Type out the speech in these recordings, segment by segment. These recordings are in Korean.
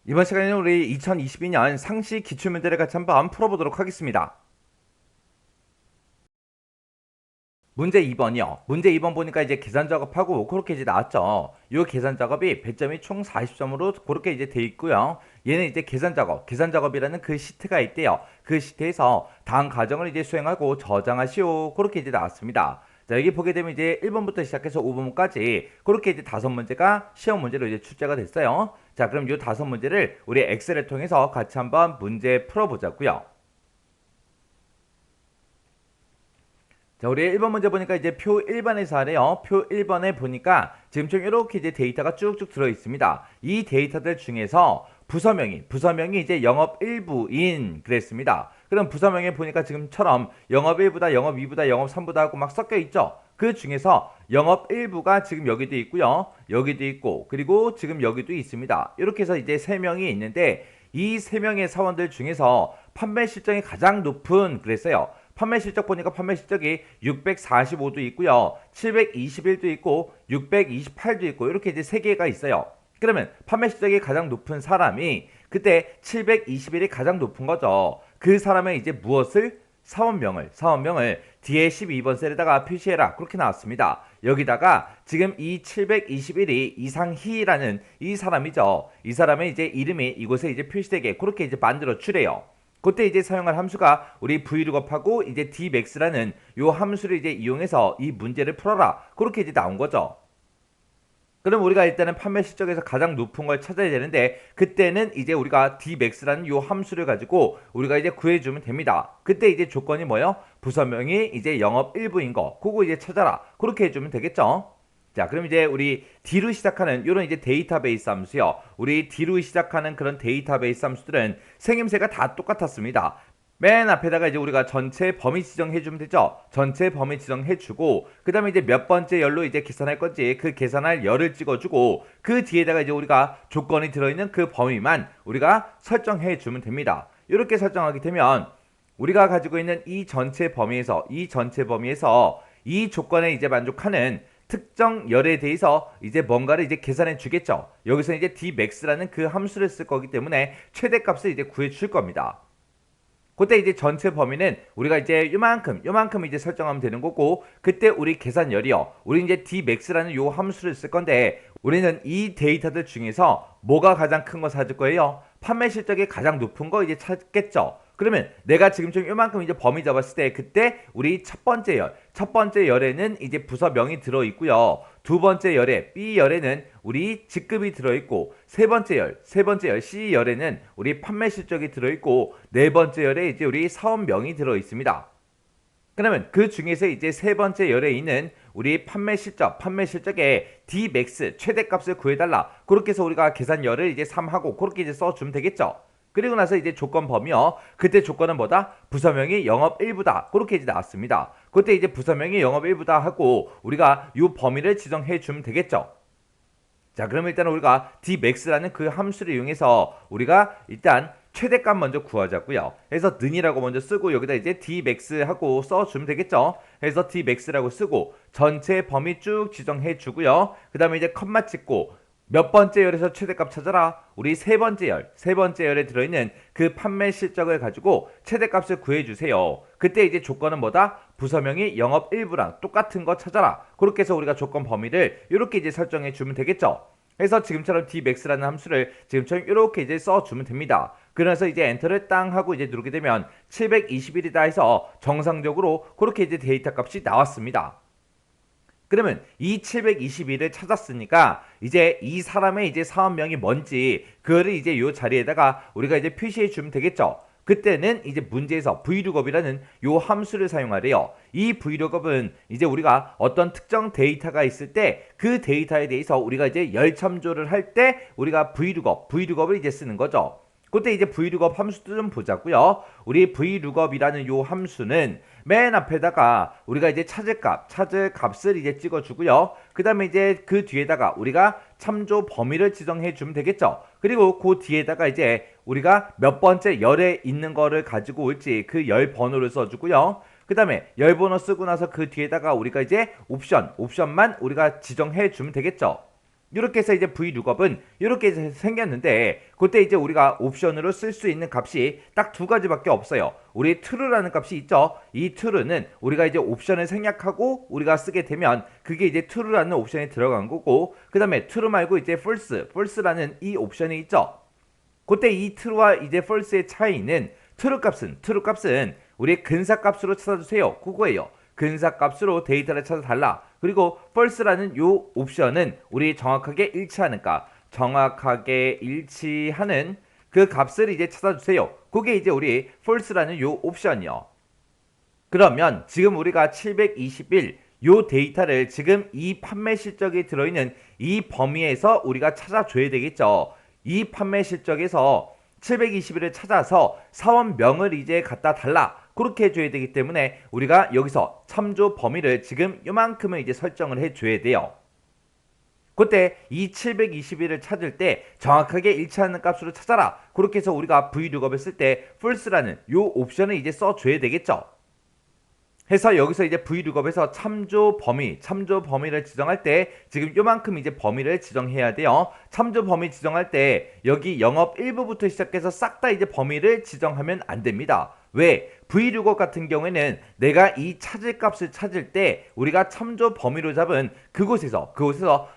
이번 시간에는 우리 2022년 상시 기출문제를 같이 한번 풀어보도록 하겠습니다. 문제 2번이요. 문제 2번 보니까 이제 계산 작업하고 그렇게 이제 나왔죠. 이 계산 작업이 배점이 총 40점으로 그렇게 이제 돼 있고요. 얘는 이제 계산 작업이라는 그 시트가 있대요. 그 시트에서 다음 과정을 이제 수행하고 저장하시오. 그렇게 이제 나왔습니다. 자, 여기 보게 되면 이제 1번부터 시작해서 5번까지 그렇게 이제 5문제가 시험 문제로 이제 출제가 됐어요. 자, 그럼 이 5문제를 우리 엑셀을 통해서 같이 한번 문제 풀어보자고요. 자, 우리 1번 문제 보니까 이제 표 1번에서 하래요. 표 1번에 보니까 지금 좀 이렇게 이제 데이터가 쭉쭉 들어 있습니다. 이 데이터들 중에서 부서명이 이제 영업 일부인 그랬습니다. 그럼 부서명에 보니까 지금처럼 영업 1부다, 영업 2부다, 영업 3부다 하고 막 섞여 있죠. 그 중에서 영업 일부가 지금 여기도 있고요. 여기도 있고, 그리고 지금 여기도 있습니다. 이렇게 해서 이제 3명이 있는데 이 3명의 사원들 중에서 판매 실적이 가장 높은 그랬어요. 판매 실적 보니까 판매 실적이 645도 있고요. 721도 있고 628도 있고 이렇게 이제 3개가 있어요. 그러면 판매 실적이 가장 높은 사람이 그때 721이 가장 높은 거죠. 그 사람의 이제 무엇을 사원명을 뒤에 12번 셀에다가 표시해라. 그렇게 나왔습니다. 여기다가 지금 이 721이 이상희라는 이 사람이죠. 이 사람의 이제 이름이 이곳에 이제 표시되게 그렇게 이제 만들어 주래요. 그때 이제 사용할 함수가 우리 vlookup하고 이제 dmax라는 요 함수를 이제 이용해서 이 문제를 풀어라. 그렇게 이제 나온 거죠. 그럼 우리가 일단은 판매 실적에서 가장 높은 걸 찾아야 되는데 그때는 이제 우리가 dmax라는 요 함수를 가지고 우리가 이제 구해주면 됩니다. 그때 이제 조건이 뭐예요? 부서명이 이제 영업 일부인 거 그거 이제 찾아라. 그렇게 해주면 되겠죠. 자, 그럼 이제 우리 D로 시작하는 이런 이제 데이터베이스 함수요. 우리 D로 시작하는 그런 데이터베이스 함수들은 생김새가 다 똑같았습니다. 맨 앞에다가 이제 우리가 전체 범위 지정해주면 되죠. 전체 범위 지정해주고 그 다음에 이제 몇 번째 열로 이제 계산할 건지 그 계산할 열을 찍어주고 그 뒤에다가 이제 우리가 조건이 들어있는 그 범위만 우리가 설정해주면 됩니다. 이렇게 설정하게 되면 우리가 가지고 있는 이 전체 범위에서 이 조건에 이제 만족하는 특정 열에 대해서 이제 뭔가를 이제 계산해 주겠죠. 여기서 이제 dmax라는 그 함수를 쓸 거기 때문에 최대값을 이제 구해 줄 겁니다. 그때 이제 전체 범위는 우리가 이제 요만큼 이제 설정하면 되는 거고 그때 우리 계산열이요. 우리 이제 dmax라는 요 함수를 쓸 건데 우리는 이 데이터들 중에서 뭐가 가장 큰 거 찾을 거예요? 판매 실적이 가장 높은 거 이제 찾겠죠. 그러면 내가 지금 좀 요만큼 이제 범위 잡았을 때 그때 우리 첫 번째 열에는 이제 부서명이 들어 있고요. 두 번째 열에 B 열에는 우리 직급이 들어 있고 세 번째 열 C 열에는 우리 판매 실적이 들어 있고 네 번째 열에 이제 우리 사업명이 들어 있습니다. 그러면 그 중에서 이제 세 번째 열에 있는 우리 판매 실적의 Dmax 최대값을 구해달라. 그렇게 해서 우리가 계산열을 이제 3하고 그렇게 이제 써주면 되겠죠. 그리고 나서 이제 조건 범위요. 그때 조건은 뭐다? 부서명이 영업 일부다. 그렇게 이제 나왔습니다. 그때 이제 부서명이 영업 일부다 하고 우리가 이 범위를 지정해 주면 되겠죠. 자, 그러면 일단 우리가 dmax라는 그 함수를 이용해서 우리가 일단 최대값 먼저 구하자고요. 그래서 는이라고 먼저 쓰고 여기다 이제 dmax 하고 써주면 되겠죠. 그래서 dmax라고 쓰고 전체 범위 쭉 지정해 주고요. 그 다음에 이제 컴마 찍고 몇 번째 열에서 최대값 찾아라. 우리 세 번째 열에 들어있는 그 판매 실적을 가지고 최대값을 구해주세요. 그때 이제 조건은 뭐다? 부서명이 영업 일부랑 똑같은 거 찾아라. 그렇게 해서 우리가 조건 범위를 이렇게 이제 설정해 주면 되겠죠. 그래서 지금처럼 dmax라는 함수를 지금처럼 이렇게 이제 써주면 됩니다. 그래서 이제 엔터를 땅 하고 이제 누르게 되면 721이다 해서 정상적으로 그렇게 이제 데이터 값이 나왔습니다. 그러면 이 721을 찾았으니까 이제 이 사람의 이제 사업명이 뭔지 그거를 이제 요 자리에다가 우리가 이제 표시해 주면 되겠죠. 그때는 이제 문제에서 vlookup이라는 요 함수를 사용하래요. 이 vlookup은 이제 우리가 어떤 특정 데이터가 있을 때 그 데이터에 대해서 우리가 이제 열 참조를 할 때 우리가 vlookup을 이제 쓰는 거죠. 그때 이제 vlookup 함수도 좀 보자고요. 우리 vlookup이라는 요 함수는 맨 앞에다가 우리가 이제 찾을 값을 이제 찍어주고요. 그 다음에 이제 그 뒤에다가 우리가 참조 범위를 지정해 주면 되겠죠. 그리고 그 뒤에다가 이제 우리가 몇 번째 열에 있는 거를 가지고 올지 그 열 번호를 써주고요. 그 다음에 열 번호 쓰고 나서 그 뒤에다가 우리가 이제 옵션만 우리가 지정해 주면 되겠죠. 이렇게 해서 이제 VLOOKUP은 이렇게 생겼는데 그때 이제 우리가 옵션으로 쓸 수 있는 값이 딱 두 가지밖에 없어요. 우리 true라는 값이 있죠. 이 true는 우리가 이제 옵션을 생략하고 우리가 쓰게 되면 그게 이제 true라는 옵션이 들어간 거고, 그 다음에 true 말고 이제 false라는 이 옵션이 있죠. 그때 이 true와 이제 false의 차이는 true 값은 우리 근사값으로 찾아주세요. 그거예요. 근사값으로 데이터를 찾아달라. 그리고 false라는 요 옵션은 우리 정확하게 일치하는 그 값을 이제 찾아주세요. 그게 이제 우리 false라는 요 옵션이요. 그러면 지금 우리가 721 요 데이터를 지금 이 판매 실적이 들어있는 이 범위에서 우리가 찾아줘야 되겠죠. 이 판매 실적에서 721을 찾아서 사원명을 이제 갖다 달라. 그렇게 해줘야 되기 때문에 우리가 여기서 참조 범위를 지금 요만큼을 이제 설정을 해줘야 돼요. 그때 이 721을 찾을 때 정확하게 일치하는 값으로 찾아라. 그렇게 해서 우리가 VLOOKUP을 쓸 때 false라는 요 옵션을 이제 써줘야 되겠죠. 해서 여기서 이제 VLOOKUP에서 참조 범위를 지정할 때 지금 요만큼 이제 범위를 지정해야 돼요. 참조 범위 지정할 때 여기 영업 일부부터 시작해서 싹 다 이제 범위를 지정하면 안 됩니다. 왜? VLOOKUP 같은 경우에는 내가 이 찾을 값을 찾을 때 우리가 참조 범위로 잡은 그곳에서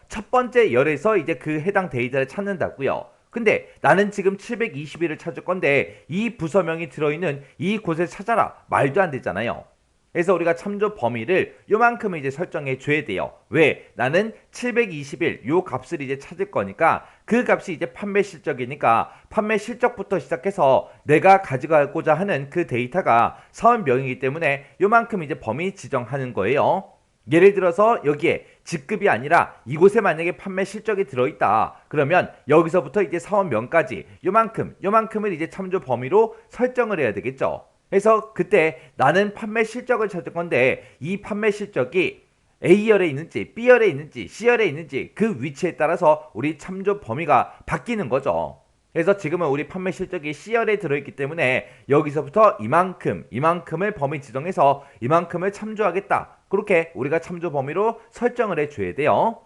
첫 번째 열에서 이제 그 해당 데이터를 찾는다고요. 근데 나는 지금 721을 찾을 건데 이 부서명이 들어있는 이곳을 찾아라. 말도 안 되잖아요. 그래서 우리가 참조 범위를 요만큼을 이제 설정해 줘야 돼요. 왜? 나는 721 요 값을 이제 찾을 거니까 그 값이 이제 판매 실적이니까 판매 실적부터 시작해서 내가 가져가고자 하는 그 데이터가 사원명이기 때문에 요만큼 이제 범위 지정하는 거예요. 예를 들어서 여기에 직급이 아니라 이곳에 만약에 판매 실적이 들어있다. 그러면 여기서부터 이제 사원명까지 요만큼을 이제 참조 범위로 설정을 해야 되겠죠. 그래서 그때 나는 판매 실적을 찾을 건데 이 판매 실적이 A열에 있는지 B열에 있는지 C열에 있는지 그 위치에 따라서 우리 참조 범위가 바뀌는 거죠. 그래서 지금은 우리 판매 실적이 C열에 들어있기 때문에 여기서부터 이만큼을 범위 지정해서 이만큼을 참조하겠다. 그렇게 우리가 참조 범위로 설정을 해줘야 돼요.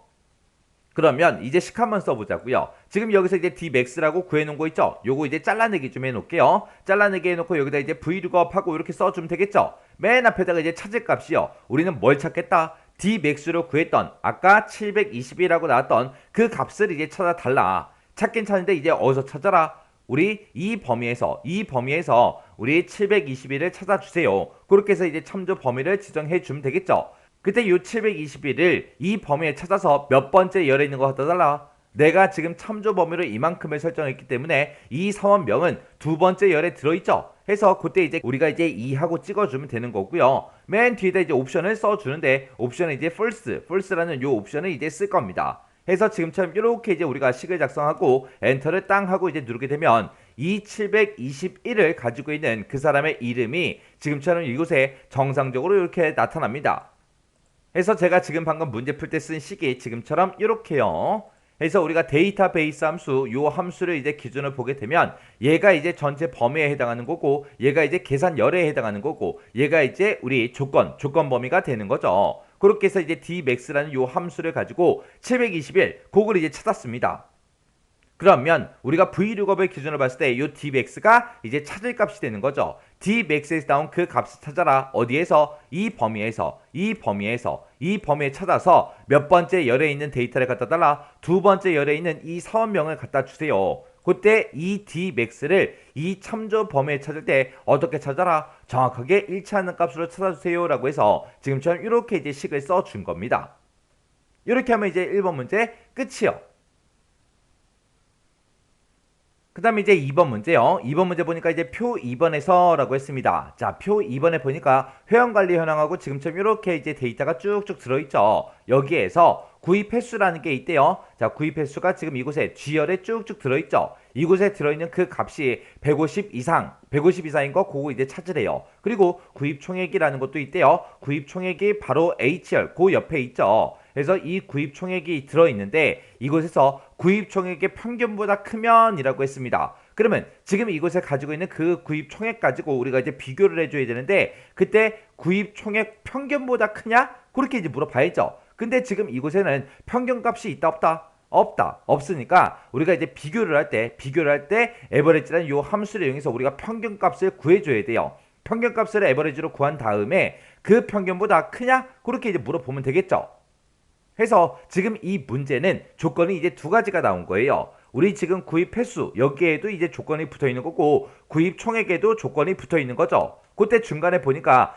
그러면 이제 식 한번 써보자고요. 지금 여기서 이제 dmax라고 구해놓은 거 있죠? 요거 이제 잘라내기 좀 해놓을게요. 잘라내기 해놓고 여기다 이제 VLOOKUP 하고 이렇게 써주면 되겠죠? 맨 앞에다가 이제 찾을 값이요. 우리는 뭘 찾겠다? dmax로 구했던 아까 720이라고 나왔던 그 값을 이제 찾아달라. 찾긴 찾는데 이제 어디서 찾아라? 우리 이 범위에서 우리 721을 찾아주세요. 그렇게 해서 이제 참조 범위를 지정해 주면 되겠죠? 그때 요 721을 이 범위에 찾아서 몇 번째 열에 있는 거 갖다 달라. 내가 지금 참조 범위로 이만큼을 설정했기 때문에 이 사원명은 두 번째 열에 들어있죠. 해서 그때 이제 우리가 이제 2하고 찍어주면 되는 거고요. 맨 뒤에다 이제 옵션을 써주는데 옵션은 이제 false라는 요 옵션을 이제 쓸 겁니다. 해서 지금처럼 이렇게 이제 우리가 식을 작성하고 엔터를 땅 하고 이제 누르게 되면 이 721을 가지고 있는 그 사람의 이름이 지금처럼 이곳에 정상적으로 이렇게 나타납니다. 해서 제가 지금 방금 문제 풀 때 쓴 식이 지금처럼 이렇게요. 그래서 우리가 데이터베이스 함수 요 함수를 이제 기준을 보게 되면 얘가 이제 전체 범위에 해당하는 거고 얘가 이제 계산열에 해당하는 거고 얘가 이제 우리 조건 범위가 되는 거죠. 그렇게 해서 이제 dmax라는 요 함수를 가지고 721 그걸 이제 찾았습니다. 그러면 우리가 VLOOKUP의 기준을 봤을 때 이 dmax가 이제 찾을 값이 되는 거죠. dmax에서 나온 그 값을 찾아라. 어디에서? 이 범위에 찾아서 몇 번째 열에 있는 데이터를 갖다 달라. 두 번째 열에 있는 이 사원명을 갖다 주세요. 그때 이 dmax를 이 참조 범위에 찾을 때 어떻게 찾아라? 정확하게 일치하는 값으로 찾아주세요. 라고 해서 지금처럼 이렇게 이제 식을 써준 겁니다. 이렇게 하면 이제 1번 문제 끝이요. 그 다음에 이제 2번 문제요. 2번 문제 보니까 이제 표 2번에서 라고 했습니다. 자, 표 2번에 보니까 회원관리 현황하고 지금처럼 이렇게 이제 데이터가 쭉쭉 들어있죠. 여기에서 구입 횟수라는 게 있대요. 자, 구입 횟수가 지금 이곳에 G열에 쭉쭉 들어있죠. 이곳에 들어있는 그 값이 150 이상인 거 그거 이제 찾으래요. 그리고 구입 총액이라는 것도 있대요. 구입 총액이 바로 H열 그 옆에 있죠. 그래서 이 구입 총액이 들어있는데 이곳에서 구입 총액의 평균보다 크면 이라고 했습니다. 그러면 지금 이곳에 가지고 있는 그 구입 총액 가지고 우리가 이제 비교를 해줘야 되는데 그때 구입 총액 평균보다 크냐? 그렇게 이제 물어봐야죠. 근데 지금 이곳에는 평균값이 있다 없다? 없으니까 우리가 이제 비교를 할 때 에버리지라는 요 함수를 이용해서 우리가 평균값을 구해줘야 돼요. 평균값을 에버리지로 구한 다음에 그 평균보다 크냐? 그렇게 이제 물어보면 되겠죠. 해서 지금 이 문제는 조건이 이제 두 가지가 나온 거예요. 우리 지금 구입 횟수 여기에도 이제 조건이 붙어 있는 거고 구입 총액에도 조건이 붙어 있는 거죠. 그때 중간에 보니까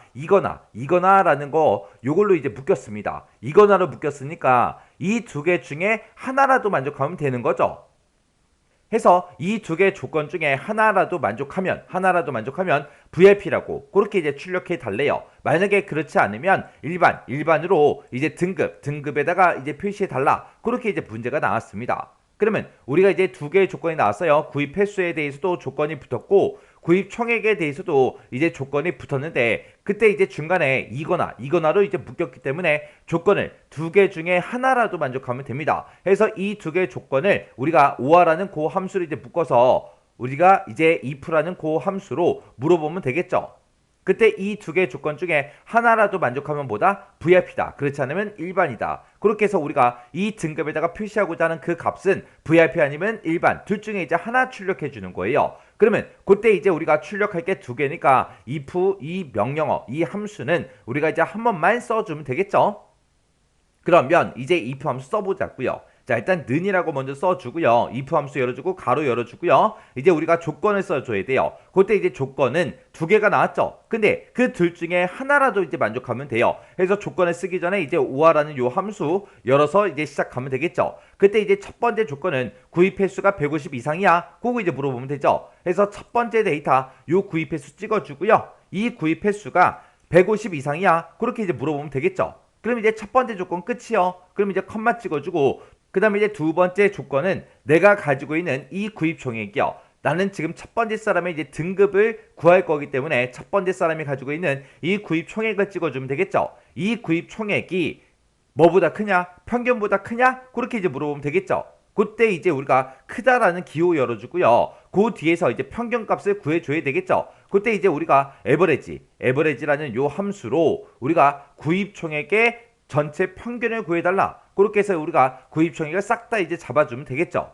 이거나라는 거 요걸로 이제 묶였습니다. 이거나로 묶였으니까 이 두 개 중에 하나라도 만족하면 되는 거죠. 해서 이 두 개 조건 중에 하나라도 만족하면 VIP라고 그렇게 이제 출력해 달래요. 만약에 그렇지 않으면 일반으로 이제 등급에다가 이제 표시해 달라. 그렇게 이제 문제가 나왔습니다. 그러면 우리가 이제 두 개의 조건이 나왔어요. 구입 횟수에 대해서도 조건이 붙었고 구입 총액에 대해서도 이제 조건이 붙었는데 그때 이제 중간에 이거나로 이제 묶였기 때문에 조건을 두 개 중에 하나라도 만족하면 됩니다. 그래서 이 두 개의 조건을 우리가 OR라는 그 함수를 이제 묶어서 우리가 이제 if라는 그 함수로 물어보면 되겠죠. 그때 이 두 개의 조건 중에 하나라도 만족하면 뭐다? VIP다. 그렇지 않으면 일반이다. 그렇게 해서 우리가 이 등급에다가 표시하고자 하는 그 값은 VIP 아니면 일반 둘 중에 이제 하나 출력해 주는 거예요. 그러면 그때 이제 우리가 출력할 게 두 개니까 if 이 명령어 이 함수는 우리가 이제 한 번만 써주면 되겠죠. 그러면 이제 if 함수 써보자고요. 자, 일단 는이라고 먼저 써주고요. if 함수 열어주고 가로 열어주고요. 이제 우리가 조건을 써줘야 돼요. 그때 이제 조건은 두 개가 나왔죠. 근데 그 둘 중에 하나라도 이제 만족하면 돼요. 그래서 조건을 쓰기 전에 이제 오아라는 요 함수 열어서 이제 시작하면 되겠죠. 그때 이제 첫 번째 조건은 구입 횟수가 150 이상이야. 그거 이제 물어보면 되죠. 그래서 첫 번째 데이터 요 구입 횟수 찍어주고요. 이 구입 횟수가 150 이상이야. 그렇게 이제 물어보면 되겠죠. 그럼 이제 첫 번째 조건 끝이요. 그럼 이제 컴마 찍어주고 그 다음에 이제 두 번째 조건은 내가 가지고 있는 이 구입 총액이요. 나는 지금 첫 번째 사람의 이제 등급을 구할 거기 때문에 첫 번째 사람이 가지고 있는 이 구입 총액을 찍어주면 되겠죠. 이 구입 총액이 뭐보다 크냐? 평균보다 크냐? 그렇게 이제 물어보면 되겠죠. 그때 이제 우리가 크다라는 기호 열어주고요. 그 뒤에서 이제 평균값을 구해줘야 되겠죠. 그때 이제 우리가 에버리지라는 요 함수로 우리가 구입 총액의 전체 평균을 구해달라. 그렇게 해서 우리가 구입 총액을 싹 다 이제 잡아주면 되겠죠.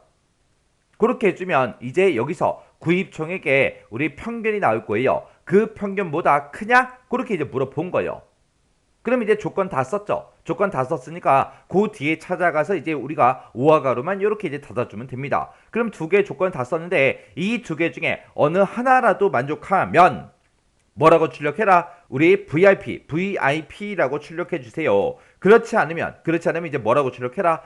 그렇게 해주면 이제 여기서 구입 총액에 우리 평균이 나올 거예요. 그 평균보다 크냐? 그렇게 이제 물어본 거예요. 그럼 이제 조건 다 썼죠. 조건 다 썼으니까 그 뒤에 찾아가서 이제 우리가 오와 가로만 이렇게 이제 닫아주면 됩니다. 그럼 두 개의 조건 다 썼는데 이 두 개 중에 어느 하나라도 만족하면 뭐라고 출력해라? 우리 VIP라고 출력해 주세요. 그렇지 않으면 이제 뭐라고 출력해라?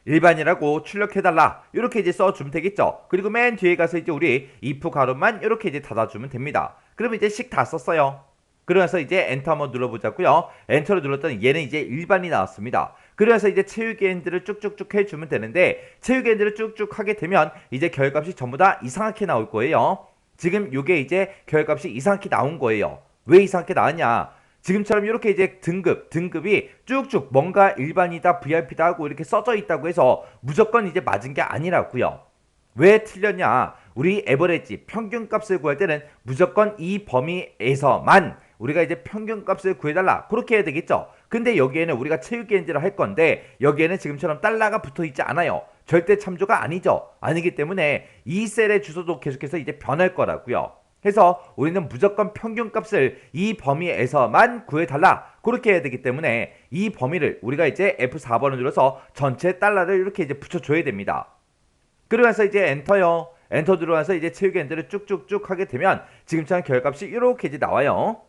일반이라고 출력해달라. 이렇게 이제 써주면 되겠죠. 그리고 맨 뒤에 가서 이제 우리 if 가로만 이렇게 이제 닫아주면 됩니다. 그러면 이제 식 다 썼어요. 그러면서 이제 엔터 한번 눌러보자고요. 엔터를 눌렀더니 얘는 이제 일반이 나왔습니다. 그래서 이제 채우기 엔드를 쭉쭉쭉 해주면 되는데 채우기 엔드를 쭉쭉 하게 되면 이제 결값이 전부 다 이상하게 나올 거예요. 지금 요게 이제 결값이 이상하게 나온 거예요. 왜 이상하게 나왔냐? 지금처럼 이렇게 이제 등급이 쭉쭉 뭔가 일반이다 VIP다 하고 이렇게 써져 있다고 해서 무조건 이제 맞은 게 아니라고요. 왜 틀렸냐? 우리 에버리지 평균값을 구할 때는 무조건 이 범위에서만 우리가 이제 평균값을 구해달라 그렇게 해야 되겠죠. 근데 여기에는 우리가 채우기 엔지를 할 건데 여기에는 지금처럼 달러가 붙어 있지 않아요. 절대 참조가 아니죠. 아니기 때문에 이 셀의 주소도 계속해서 이제 변할 거라고요. 해서 우리는 무조건 평균값을 이 범위에서만 구해달라 그렇게 해야 되기 때문에 이 범위를 우리가 이제 F4번을 눌러서 전체 달러를 이렇게 이제 붙여줘야 됩니다. 그러면서 이제 엔터요. 엔터 들어와서 이제 채우기 엔터를 쭉쭉쭉 하게 되면 지금처럼 결값이 이렇게 이제 나와요.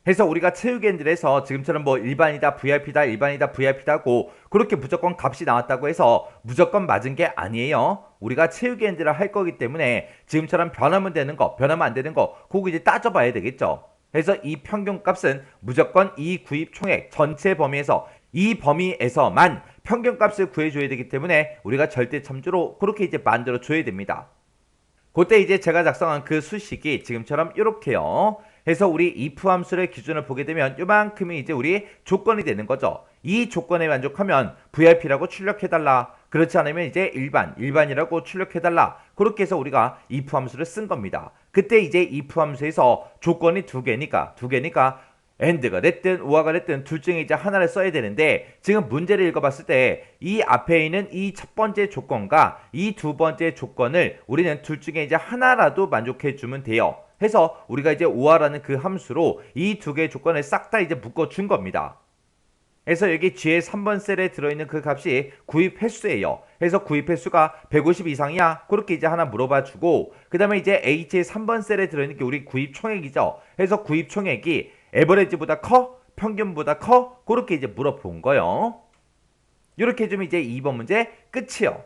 해서 우리가 채우기 엔드에서 지금처럼 뭐 일반이다 VIP다 하고 그렇게 무조건 값이 나왔다고 해서 무조건 맞은 게 아니에요. 우리가 채우기 엔드를 할 거기 때문에 지금처럼 변하면 되는 거 변하면 안 되는 거 그거 이제 따져봐야 되겠죠. 그래서 이 평균값은 무조건 이 구입 총액 전체 범위에서 이 범위에서만 평균값을 구해줘야 되기 때문에 우리가 절대 참조로 그렇게 이제 만들어 줘야 됩니다. 그때 이제 제가 작성한 그 수식이 지금처럼 이렇게요. 해서 우리 if 함수의 기준을 보게 되면 요만큼이 이제 우리 조건이 되는 거죠. 이 조건에 만족하면 VIP라고 출력해달라. 그렇지 않으면 이제 일반이라고 출력해달라. 그렇게 해서 우리가 if 함수를 쓴 겁니다. 그때 이제 if 함수에서 조건이 두 개니까 and가 됐든 or가 됐든 둘 중에 이제 하나를 써야 되는데 지금 문제를 읽어봤을 때 이 앞에 있는 이 첫 번째 조건과 이 두 번째 조건을 우리는 둘 중에 이제 하나라도 만족해 주면 돼요. 해서 우리가 이제 or라는 그 함수로 이 두 개의 조건을 싹 다 이제 묶어준 겁니다. 그래서 여기 G의 3번 셀에 들어있는 그 값이 구입 횟수예요. 그래서 구입 횟수가 150 이상이야? 그렇게 이제 하나 물어봐 주고 그 다음에 이제 H의 3번 셀에 들어있는 게 우리 구입 총액이죠. 그래서 구입 총액이 에버리지보다 커? 평균보다 커? 그렇게 이제 물어본 거예요. 이렇게 해주면 이제 2번 문제 끝이요.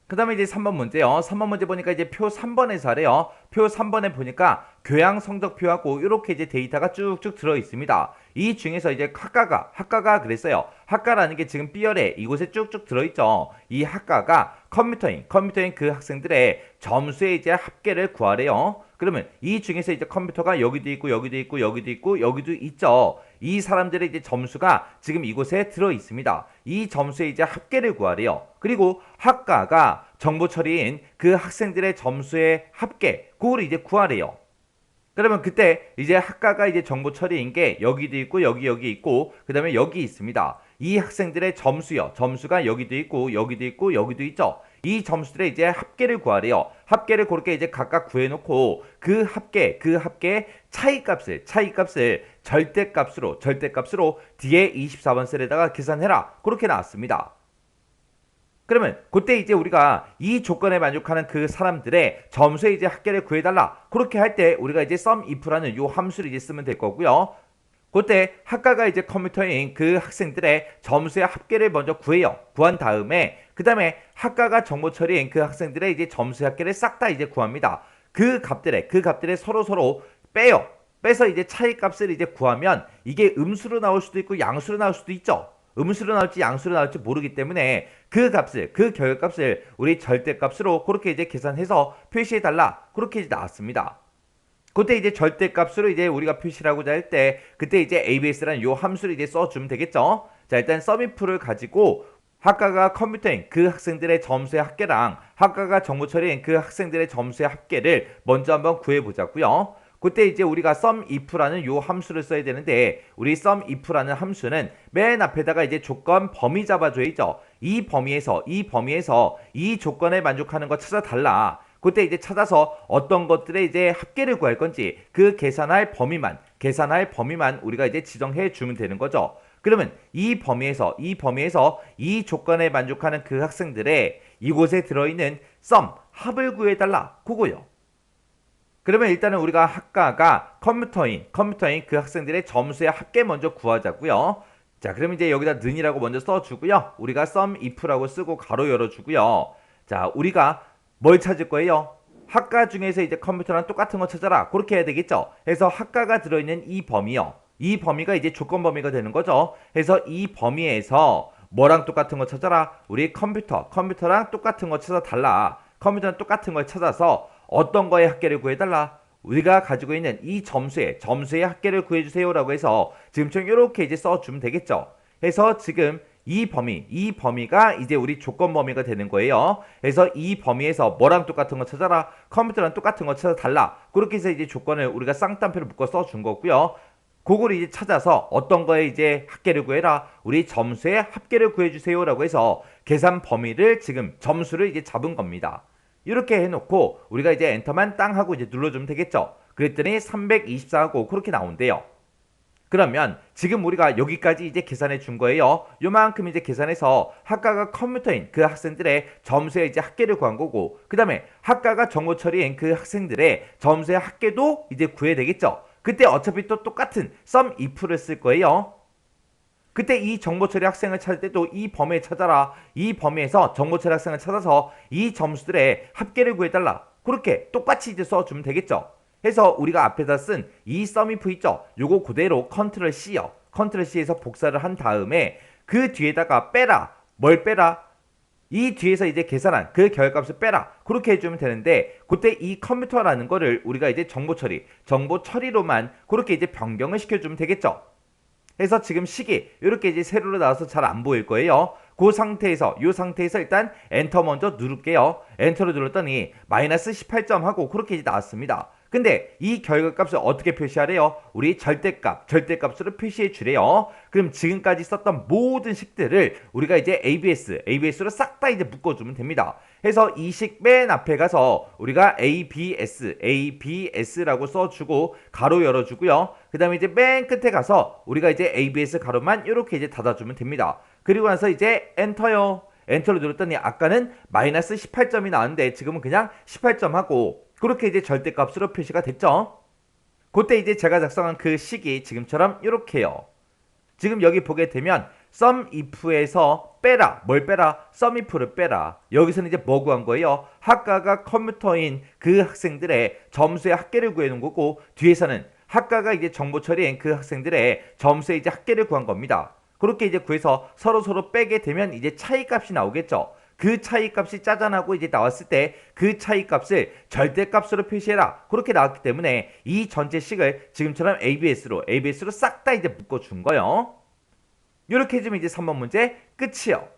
그 다음에 이제 3번 문제요. 3번 문제 보니까 이제 표 3번에서 하래요. 표 3번에 보니까 교양 성적표하고 이렇게 이제 데이터가 쭉쭉 들어 있습니다. 이 중에서 이제 학과가 그랬어요. 학과라는 게 지금 B열에 이곳에 쭉쭉 들어있죠. 이 학과가 컴퓨터인 그 학생들의 점수의 이제 합계를 구하래요. 그러면 이 중에서 이제 컴퓨터가 여기도 있고 여기도 있고 여기도 있고 여기도 있죠. 이 사람들의 이제 점수가 지금 이곳에 들어 있습니다. 이 점수의 이제 합계를 구하래요. 그리고 학과가 정보 처리인 그 학생들의 점수의 합계, 그거를 이제 구하래요. 그러면 그때 이제 학과가 이제 정보 처리인 게 여기도 있고 여기 있고 그 다음에 여기 있습니다. 이 학생들의 점수요. 점수가 여기도 있고 여기도 있고 여기도 있죠. 이 점수들의 이제 합계를 구하래요. 합계를 그렇게 이제 각각 구해놓고 그 합계의 차이값을 절대값으로 뒤에 24번 셀에다가 계산해라. 그렇게 나왔습니다. 그러면 그때 이제 우리가 이 조건에 만족하는 그 사람들의 점수의 이제 합계를 구해달라. 그렇게 할 때 우리가 이제 SUMIF라는 요 함수를 이제 쓰면 될 거고요. 그때 학과가 이제 컴퓨터인 그 학생들의 점수의 합계를 먼저 구해요. 구한 다음에 그 다음에 학과가 정보 처리인 그 학생들의 이제 점수의 합계를 싹 다 이제 구합니다. 그 값들의 서로 빼요. 빼서 이제 차이값을 이제 구하면 이게 음수로 나올 수도 있고 양수로 나올 수도 있죠. 음수로 나올지 양수로 나올지 모르기 때문에 그 결과값을 우리 절대값으로 그렇게 이제 계산해서 표시해달라. 그렇게 이제 나왔습니다. 그때 이제 절대값으로 이제 우리가 표시하고자 할 때 그때 이제 ABS라는 요 함수를 이제 써주면 되겠죠. 자, 일단 SUMIF를 가지고 학과가 컴퓨터인 그 학생들의 점수의 합계랑 학과가 정보 처리인 그 학생들의 점수의 합계를 먼저 한번 구해보자고요. 그때 이제 우리가 SUMIF라는 요 함수를 써야 되는데 우리 SUMIF라는 함수는 맨 앞에다가 이제 조건 범위 잡아줘야죠. 이 범위에서 이 조건에 만족하는 거 찾아달라. 그때 이제 찾아서 어떤 것들의 이제 합계를 구할 건지 그 계산할 범위만 우리가 이제 지정해 주면 되는 거죠. 그러면 이 범위에서 이 조건에 만족하는 그 학생들의 이곳에 들어있는 합을 구해달라. 그거요. 그러면 일단은 우리가 학과가 컴퓨터인 그 학생들의 점수의 합계 먼저 구하자고요. 자, 그럼 이제 여기다 는이라고 먼저 써주고요. 우리가 SUMIF라고 쓰고 가로 열어주고요. 자, 우리가 뭘 찾을 거예요? 학과 중에서 이제 컴퓨터랑 똑같은 거 찾아라. 그렇게 해야 되겠죠. 그래서 학과가 들어있는 이 범위요. 이 범위가 이제 조건 범위가 되는 거죠. 그래서 이 범위에서 뭐랑 똑같은 거 찾아라? 우리 컴퓨터랑 똑같은 거 찾아달라. 컴퓨터랑 똑같은 걸 찾아서 어떤 거의 합계를 구해달라. 우리가 가지고 있는 이 점수의 합계를 구해주세요라고 해서 지금처럼 이렇게 이제 써주면 되겠죠. 그래서 지금 이 범위가 이제 우리 조건 범위가 되는 거예요. 그래서 이 범위에서 뭐랑 똑같은 거 찾아라. 컴퓨터랑 똑같은 거 찾아달라. 그렇게 해서 이제 조건을 우리가 쌍따옴표로 묶어 써준 거고요. 그걸 이제 찾아서 어떤 거에 이제 합계를 구해라. 우리 점수의 합계를 구해주세요라고 해서 계산 범위를 지금 점수를 이제 잡은 겁니다. 이렇게 해놓고 우리가 이제 엔터만 땅 하고 이제 눌러주면 되겠죠. 그랬더니 324하고 그렇게 나온대요. 그러면 지금 우리가 여기까지 이제 계산해 준 거예요. 요만큼 이제 계산해서 학과가 컴퓨터인 그 학생들의 점수의 이제 합계를 구한 거고 그 다음에 학과가 정보 처리인 그 학생들의 점수의 합계도 이제 구해야 되겠죠. 그때 어차피 또 똑같은 SUMIF를 쓸 거예요. 그때 이 정보처리 학생을 찾을 때도 이 범위에 찾아라. 이 범위에서 정보처리 학생을 찾아서 이 점수들의 합계를 구해달라. 그렇게 똑같이 이제 써주면 되겠죠. 해서 우리가 앞에다 쓴 이 SUMIF 있죠. 요거 그대로 컨트롤 C요. 컨트롤 C에서 복사를 한 다음에 그 뒤에다가 빼라. 뭘 빼라? 이 뒤에서 이제 계산한 그 결과값을 빼라. 그렇게 해주면 되는데 그때 이 컴퓨터라는 거를 우리가 이제 정보 처리로만 그렇게 이제 변경을 시켜주면 되겠죠. 그래서 지금 식이 이렇게 이제 세로로 나와서 잘 안 보일 거예요. 그 상태에서 일단 엔터 먼저 누를게요. 엔터를 눌렀더니 마이너스 18점 하고 그렇게 이제 나왔습니다. 근데 이 결과값을 어떻게 표시하래요? 우리 절대값으로 표시해 주래요. 그럼 지금까지 썼던 모든 식들을 우리가 이제 ABS로 싹 다 이제 묶어주면 됩니다. 해서 이 식 맨 앞에 가서 우리가 ABS라고 써주고 가로 열어주고요. 그 다음에 이제 맨 끝에 가서 우리가 이제 ABS 가로만 이렇게 이제 닫아주면 됩니다. 그리고 나서 이제 엔터요. 엔터를 누르더니 아까는 마이너스 18점이 나왔는데 지금은 그냥 18점 하고 그렇게 이제 절대값으로 표시가 됐죠. 그때 이제 제가 작성한 그 식이 지금처럼 이렇게요. 지금 여기 보게 되면 SUMIF에서 빼라. 뭘 빼라? SUMIF를 빼라. 여기서는 이제 뭐 구한 거예요? 학과가 컴퓨터인 그 학생들의 점수의 합계를 구해놓은 거고 뒤에서는 학과가 이제 정보 처리한 그 학생들의 점수의 이제 합계를 구한 겁니다. 그렇게 이제 구해서 서로 빼게 되면 이제 차이값이 나오겠죠. 그 차이값이 짜잔하고 이제 나왔을 때 그 차이값을 절대값으로 표시해라. 그렇게 나왔기 때문에 이 전체 식을 지금처럼 ABS로 싹 다 이제 묶어준 거예요. 이렇게 해주면 이제 3번 문제 끝이요.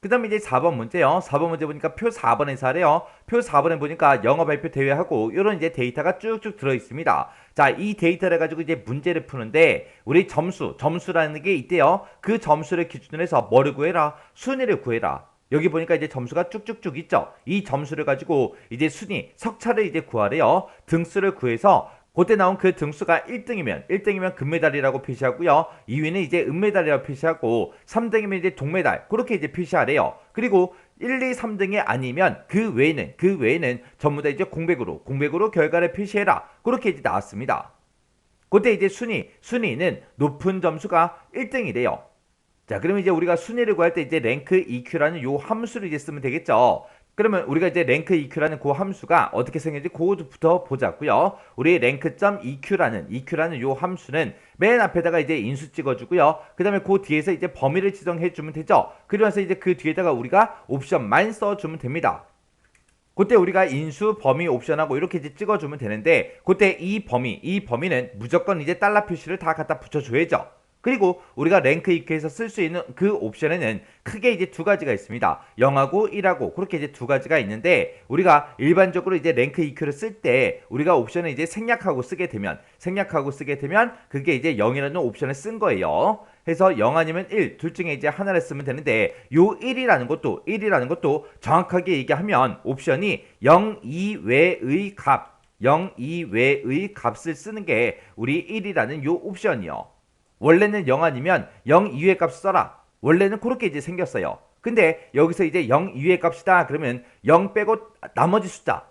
그 다음에 이제 4번 문제요. 4번 문제 보니까 표 4번에서 하래요. 표 4번에 보니까 영어 발표 대회하고 이런 이제 데이터가 쭉쭉 들어있습니다. 자, 이 데이터를 가지고 이제 문제를 푸는데 우리 점수라는 게 있대요. 그 점수를 기준으로 해서 뭐를 구해라? 순위를 구해라. 여기 보니까 이제 점수가 쭉쭉쭉 있죠. 이 점수를 가지고 이제 순위, 석차를 이제 구하래요. 등수를 구해서 그때 나온 그 등수가 1등이면 금메달이라고 표시하고요. 2위는 이제 은메달이라고 표시하고 3등이면 이제 동메달 그렇게 이제 표시하래요. 그리고 1, 2, 3등이 아니면 그 외에는 전부 다 이제 공백으로 결과를 표시해라. 그렇게 이제 나왔습니다. 그때 이제 순위는 높은 점수가 1등이래요. 자, 그러면 이제 우리가 순위를 구할 때 이제 랭크 EQ라는 요 함수를 이제 쓰면 되겠죠. 그러면 우리가 이제 랭크 EQ라는 그 함수가 어떻게 생겼는지 그거부터 보자고요. 우리 랭크.EQ라는 요 함수는 맨 앞에다가 이제 인수 찍어주고요. 그 다음에 그 뒤에서 이제 범위를 지정해주면 되죠. 그러면서 이제 그 뒤에다가 우리가 옵션만 써주면 됩니다. 그때 우리가 인수, 범위, 옵션하고 이렇게 이제 찍어주면 되는데 그때 이 범위는 무조건 이제 달러 표시를 다 갖다 붙여줘야죠. 그리고 우리가 랭크 EQ에서 쓸 수 있는 그 옵션에는 크게 이제 두 가지가 있습니다. 0하고 1하고 그렇게 이제 두 가지가 있는데 우리가 일반적으로 이제 랭크 EQ를 쓸 때 우리가 옵션을 이제 생략하고 쓰게 되면 그게 이제 0이라는 옵션을 쓴 거예요. 해서 0 아니면 1 둘 중에 이제 하나를 쓰면 되는데 요 1이라는 것도 정확하게 얘기하면 옵션이 0 이외의 값을 쓰는 게 우리 1이라는 요 옵션이요. 원래는 0 아니면 0 이외의 값 써라. 원래는 그렇게 이제 생겼어요. 근데 여기서 이제 0 이외의 값이다. 그러면 0 빼고 나머지 숫자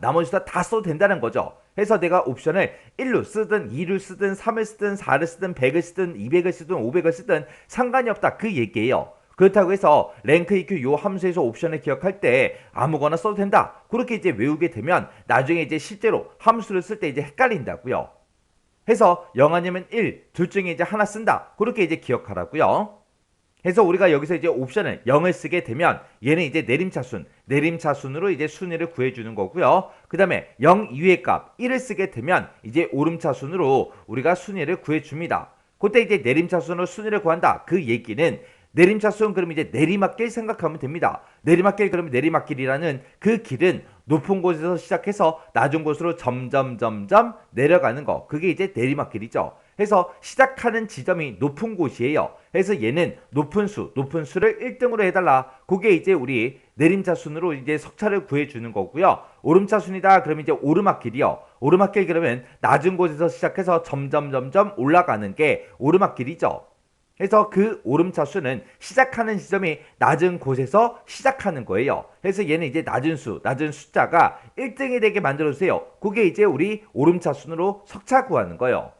다 써도 된다는 거죠. 해서 내가 옵션을 1로 쓰든 2를 쓰든 3을 쓰든 4를 쓰든 100을 쓰든 200을 쓰든 500을 쓰든 상관이 없다. 그 얘기예요. 그렇다고 해서 랭크 EQ 요 함수에서 옵션을 기억할 때 아무거나 써도 된다. 그렇게 이제 외우게 되면 나중에 이제 실제로 함수를 쓸 때 이제 헷갈린다고요. 해서 0 아니면 1 둘 중에 이제 하나 쓴다. 그렇게 이제 기억하라고요. 해서 우리가 여기서 이제 옵션을 0을 쓰게 되면 얘는 이제 내림차순으로 이제 순위를 구해주는 거고요. 그 다음에 0 이외의 값 1을 쓰게 되면 이제 오름차순으로 우리가 순위를 구해줍니다. 그때 이제 내림차순으로 순위를 구한다. 그 얘기는 내림차순 그럼 이제 내리막길 생각하면 됩니다. 내리막길 그러면 내리막길이라는 그 길은 높은 곳에서 시작해서 낮은 곳으로 점점 내려가는 거. 그게 이제 내리막길이죠. 해서 시작하는 지점이 높은 곳이에요. 해서 얘는 높은 수를 1등으로 해달라. 그게 이제 우리 내림차순으로 이제 석차를 구해주는 거고요. 오름차순이다. 그러면 이제 오르막길이요. 오르막길 그러면 낮은 곳에서 시작해서 점점 올라가는 게 오르막길이죠. 그래서 그 오름차수는 시작하는 지점이 낮은 곳에서 시작하는 거예요. 그래서 얘는 이제 낮은 숫자가 1등이 되게 만들어주세요. 그게 이제 우리 오름차순으로 석차 구하는 거예요.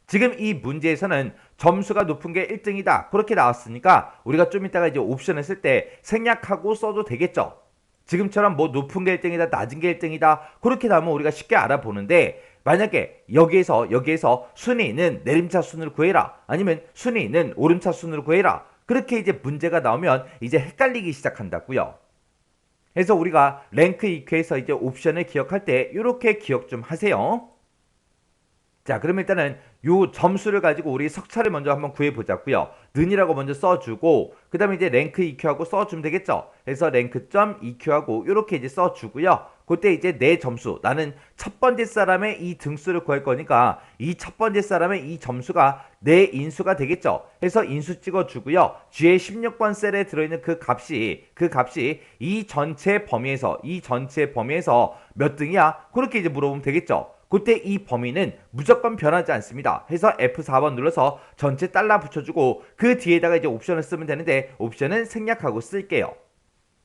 지금 이 문제에서는 점수가 높은 게 1등이다. 그렇게 나왔으니까 우리가 좀 이따가 이제 옵션을 쓸 때 생략하고 써도 되겠죠. 지금처럼 뭐 높은 게 1등이다, 낮은 게 1등이다. 그렇게 나오면 우리가 쉽게 알아보는데 만약에 여기에서 순위는 내림차순으로 구해라. 아니면 순위는 오름차순으로 구해라. 그렇게 이제 문제가 나오면 이제 헷갈리기 시작한다고요. 그래서 우리가 랭크 EQ에서 이제 옵션을 기억할 때 이렇게 기억 좀 하세요. 자, 그럼 일단은 요 점수를 가지고 우리 석차를 먼저 한번 구해보자고요. 는이라고 먼저 써주고 그 다음에 이제 랭크 EQ하고 써주면 되겠죠. 그래서 랭크점 EQ하고 이렇게 이제 써주고요. 그때 이제 내 점수, 나는 첫 번째 사람의 이 등수를 구할 거니까 이 첫 번째 사람의 이 점수가 내 인수가 되겠죠. 해서 인수 찍어주고요. 뒤에 16번 셀에 들어있는 그 값이 이 전체 범위에서 몇 등이야? 그렇게 이제 물어보면 되겠죠. 그때 이 범위는 무조건 변하지 않습니다. 해서 F4번 눌러서 전체 달러 붙여주고 그 뒤에다가 이제 옵션을 쓰면 되는데 옵션은 생략하고 쓸게요.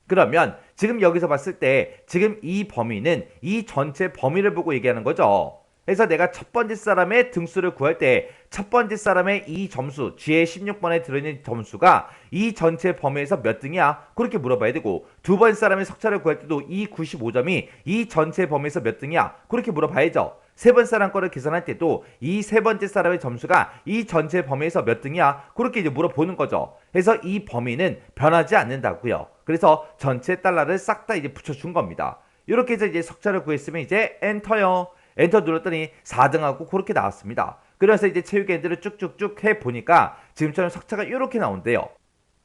그러면 지금 여기서 봤을 때 지금 이 범위는 이 전체 범위를 보고 얘기하는 거죠. 그래서 내가 첫 번째 사람의 등수를 구할 때 첫 번째 사람의 이 점수, 뒤에 16번에 들어있는 점수가 이 전체 범위에서 몇 등이야? 그렇게 물어봐야 되고 두 번째 사람의 석차를 구할 때도 이 95점이 이 전체 범위에서 몇 등이야? 그렇게 물어봐야죠. 세 번째 사람 거를 계산할 때도 이 세 번째 사람의 점수가 이 전체 범위에서 몇 등이야? 그렇게 이제 물어보는 거죠. 그래서 이 범위는 변하지 않는다고요. 그래서 전체 달러를 싹 다 이제 붙여준 겁니다. 이렇게 해서 이제 석차를 구했으면 이제 엔터요. 엔터 눌렀더니 4등하고 그렇게 나왔습니다. 그래서 이제 채우기 엔드를 쭉쭉쭉 해보니까 지금처럼 석차가 이렇게 나온대요.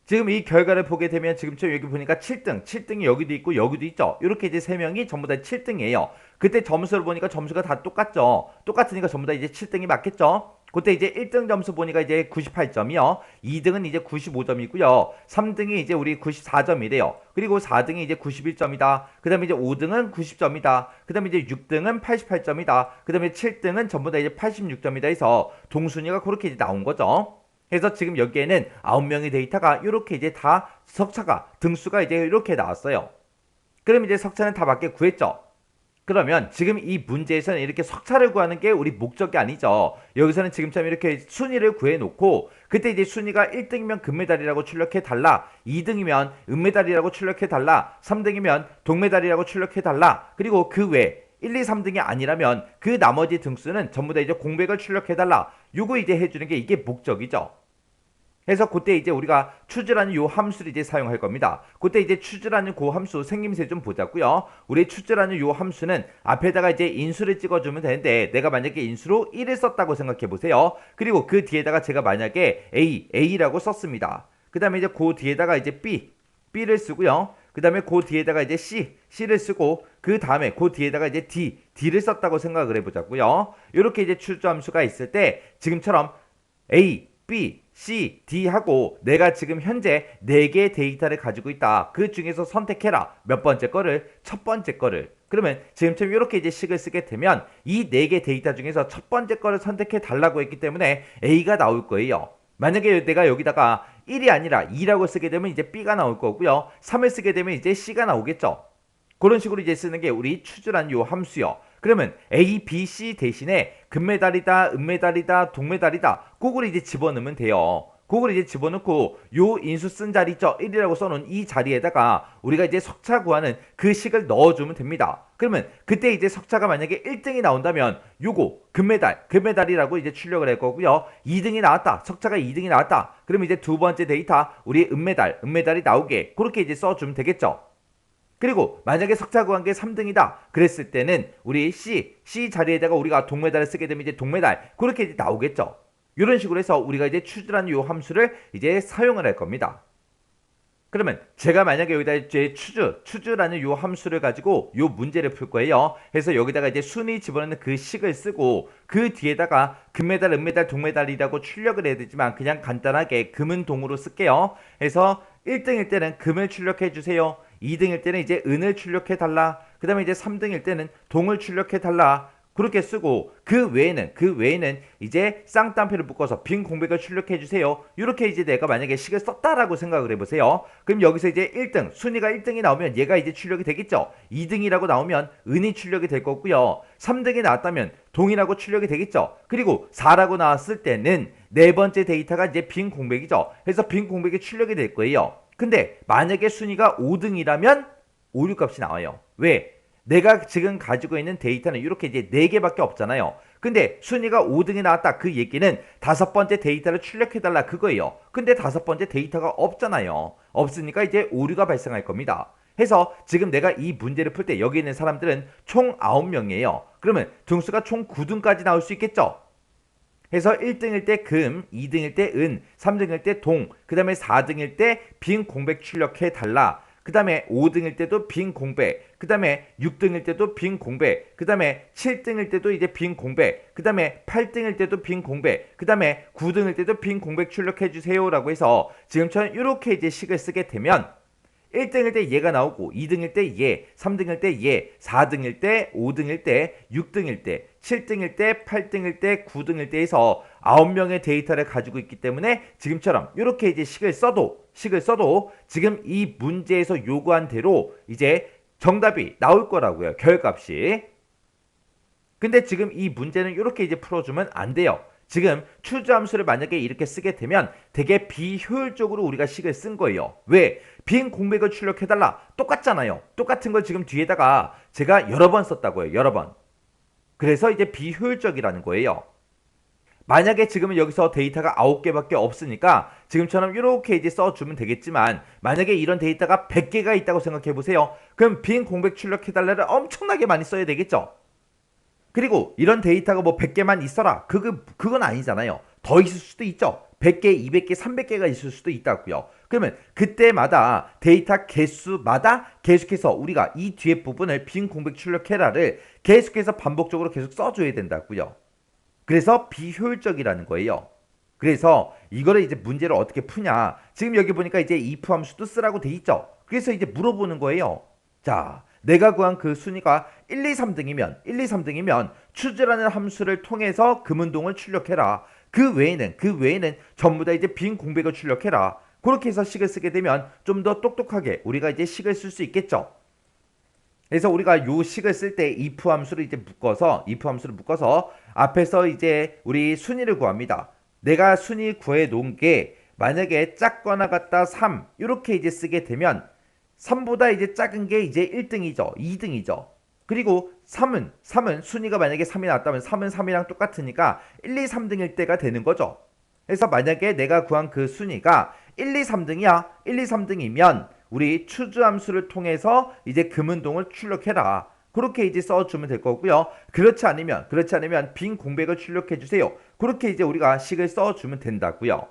지금 이 결과를 보게 되면 지금처럼 여기 보니까 7등이 여기도 있고 여기도 있죠. 이렇게 이제 3명이 전부 다 7등이에요. 그때 점수를 보니까 점수가 다 똑같죠. 똑같으니까 전부 다 이제 7등이 맞겠죠. 그때 이제 1등 점수 보니까 이제 98점이요. 2등은 이제 95점이고요. 3등이 이제 우리 94점이래요. 그리고 4등이 이제 91점이다. 그 다음에 이제 5등은 90점이다. 그 다음에 이제 6등은 88점이다. 그 다음에 7등은 전부 다 이제 86점이다 해서 동순위가 그렇게 이제 나온 거죠. 그래서 지금 여기에는 9명의 데이터가 이렇게 이제 다 석차가 등수가 이제 이렇게 나왔어요. 그럼 이제 석차는 다 맞게 구했죠. 그러면 지금 이 문제에서는 이렇게 석차를 구하는 게 우리 목적이 아니죠. 여기서는 지금처럼 이렇게 순위를 구해놓고 그때 이제 순위가 1등이면 금메달이라고 출력해달라, 2등이면 은메달이라고 출력해달라, 3등이면 동메달이라고 출력해달라, 그리고 그 외 1, 2, 3등이 아니라면 그 나머지 등수는 전부 다 이제 공백을 출력해달라. 요거 이제 해주는 게 이게 목적이죠. 그래서 그때 이제 우리가 추즈라는 요 함수를 이제 사용할 겁니다. 그때 이제 추즈라는 그 함수 생김새 좀 보자고요. 우리 추즈라는 요 함수는 앞에다가 이제 인수를 찍어주면 되는데 내가 만약에 인수로 1을 썼다고 생각해 보세요. 그리고 그 뒤에다가 제가 만약에 A라고 썼습니다. 그 다음에 이제 그 뒤에다가 이제 B를 쓰고요. 그 다음에 그 뒤에다가 이제 C를 쓰고 그 다음에 그 뒤에다가 이제 D를 썼다고 생각을 해보자고요. 이렇게 이제 추즈 함수가 있을 때 지금처럼 A, B, C, D 하고 내가 지금 현재 4개의 데이터를 가지고 있다. 그 중에서 선택해라. 몇 번째 거를? 첫 번째 거를. 그러면 지금처럼 이렇게 이제 식을 쓰게 되면 이 4개 데이터 중에서 첫 번째 거를 선택해 달라고 했기 때문에 A가 나올 거예요. 만약에 내가 여기다가 1이 아니라 2라고 쓰게 되면 이제 B가 나올 거고요. 3을 쓰게 되면 이제 C가 나오겠죠. 그런 식으로 이제 쓰는 게 우리 추즈란 요 함수요. 그러면 A, B, C 대신에 금메달이다, 은메달이다, 동메달이다. 그걸 이제 집어넣으면 돼요. 그걸 이제 집어넣고 요 인수 쓴 자리 있죠? 1이라고 써놓은 이 자리에다가 우리가 이제 석차 구하는 그 식을 넣어주면 됩니다. 그러면 그때 이제 석차가 만약에 1등이 나온다면 요거 금메달이라고 이제 출력을 할 거고요. 2등이 나왔다. 석차가 2등이 나왔다. 그러면 이제 두 번째 데이터 우리 은메달이 나오게 그렇게 이제 써주면 되겠죠. 그리고 만약에 석차 구한 게 3등이다 그랬을 때는 우리 C 자리에다가 우리가 동메달을 쓰게 되면 이제 동메달 그렇게 이제 나오겠죠. 이런 식으로 해서 우리가 이제 추즈라는 요 함수를 이제 사용을 할 겁니다. 그러면 제가 만약에 여기다 이제 추즈라는 요 함수를 가지고 요 문제를 풀 거예요. 그래서 여기다가 이제 순위 집어넣는 그 식을 쓰고 그 뒤에다가 금메달, 은메달, 동메달이라고 출력을 해야 되지만 그냥 간단하게 금은 동으로 쓸게요. 그래서 1등일 때는 금을 출력해 주세요. 2등일 때는 이제 은을 출력해 달라. 그 다음에 이제 3등일 때는 동을 출력해 달라. 그렇게 쓰고 그 외에는 이제 쌍따옴표를 묶어서 빈 공백을 출력해 주세요. 이렇게 이제 내가 만약에 식을 썼다라고 생각을 해보세요. 그럼 여기서 이제 1등 순위가 1등이 나오면 얘가 이제 출력이 되겠죠. 2등이라고 나오면 은이 출력이 될 거고요. 3등이 나왔다면 동이라고 출력이 되겠죠. 그리고 4라고 나왔을 때는 네 번째 데이터가 이제 빈 공백이죠. 그래서 빈 공백이 출력이 될 거예요. 근데 만약에 순위가 5등이라면 오류 값이 나와요. 왜? 내가 지금 가지고 있는 데이터는 이렇게 이제 4개밖에 없잖아요. 근데 순위가 5등이 나왔다. 그 얘기는 다섯 번째 데이터를 출력해달라 그거예요. 근데 다섯 번째 데이터가 없잖아요. 없으니까 이제 오류가 발생할 겁니다. 해서 지금 내가 이 문제를 풀 때 여기 있는 사람들은 총 9명이에요. 그러면 등수가 총 9등까지 나올 수 있겠죠? 해서 1등일 때 금, 2등일 때 은, 3등일 때 동, 그 다음에 4등일 때 빈 공백 출력해 달라. 그 다음에 5등일 때도 빈 공백, 그 다음에 6등일 때도 빈 공백, 그 다음에 7등일 때도 이제 빈 공백, 그 다음에 8등일 때도 빈 공백, 그 다음에 9등일 때도 빈 공백 출력해 주세요라고 해서 지금처럼 이렇게 이제 식을 쓰게 되면 1등일 때 얘가 나오고 2등일 때 얘, 3등일 때 얘, 4등일 때, 5등일 때, 6등일 때, 7등일 때, 8등일 때, 9등일 때에서 9명의 데이터를 가지고 있기 때문에 지금처럼 이렇게 이제 식을 써도 지금 이 문제에서 요구한 대로 이제 정답이 나올 거라고요. 결값이. 근데 지금 이 문제는 이렇게 이제 풀어주면 안 돼요. 지금 추주 함수를 만약에 이렇게 쓰게 되면 되게 비효율적으로 우리가 식을 쓴 거예요. 왜? 빈 공백을 출력해달라. 똑같잖아요. 똑같은 걸 지금 뒤에다가 제가 여러 번 썼다고요. 여러 번. 그래서 이제 비효율적이라는 거예요. 만약에 지금은 여기서 데이터가 9개밖에 없으니까 지금처럼 이렇게 이제 써주면 되겠지만 만약에 이런 데이터가 100개가 있다고 생각해 보세요. 그럼 빈 공백 출력해달라를 엄청나게 많이 써야 되겠죠. 그리고 이런 데이터가 뭐 100개만 있어라. 그건 아니잖아요. 더 있을 수도 있죠. 100개, 200개, 300개가 있을 수도 있다고요. 그러면 그때마다 데이터 개수마다 계속해서 우리가 이 뒤에 부분을 빈 공백 출력해라를 계속해서 반복적으로 계속 써줘야 된다고요. 그래서 비효율적이라는 거예요. 그래서 이거를 이제 문제를 어떻게 푸냐. 지금 여기 보니까 이제 if 함수도 쓰라고 돼 있죠. 그래서 이제 물어보는 거예요. 자, 내가 구한 그 순위가 1, 2, 3등이면 추즈라는 함수를 통해서 금운동을 출력해라. 그 외에는 전부 다 이제 빈 공백을 출력해라. 그렇게 해서 식을 쓰게 되면 좀 더 똑똑하게 우리가 이제 식을 쓸 수 있겠죠. 그래서 우리가 요 식을 쓸 때 if 함수를 묶어서 앞에서 이제 우리 순위를 구합니다. 내가 순위 구해 놓은 게 만약에 작거나 같다 3 이렇게 이제 쓰게 되면 3보다 이제 작은 게 이제 1등이죠. 2등이죠. 그리고 3은 순위가 만약에 3이 나왔다면 3은 3이랑 똑같으니까 1, 2, 3등일 때가 되는 거죠. 그래서 만약에 내가 구한 그 순위가 1, 2, 3등이야. 1, 2, 3등이면 우리 추주 함수를 통해서 이제 금운동을 출력해라. 그렇게 이제 써주면 될 거고요. 그렇지 않으면 빈 공백을 출력해 주세요. 그렇게 이제 우리가 식을 써주면 된다고요.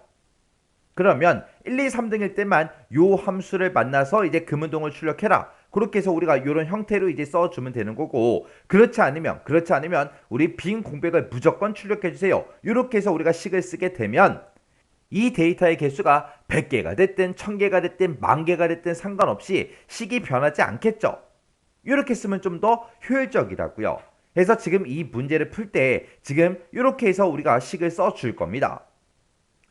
그러면 1, 2, 3등일 때만 요 함수를 만나서 이제 금운동을 출력해라. 그렇게 해서 우리가 이런 형태로 이제 써주면 되는 거고, 그렇지 않으면 우리 빈 공백을 무조건 출력해 주세요. 이렇게 해서 우리가 식을 쓰게 되면 이 데이터의 개수가 100개가 됐든 1000개가 됐든 10,000개가 됐든 상관없이 식이 변하지 않겠죠. 이렇게 쓰면 좀 더 효율적이라고요. 그래서 지금 이 문제를 풀 때 지금 이렇게 해서 우리가 식을 써줄 겁니다.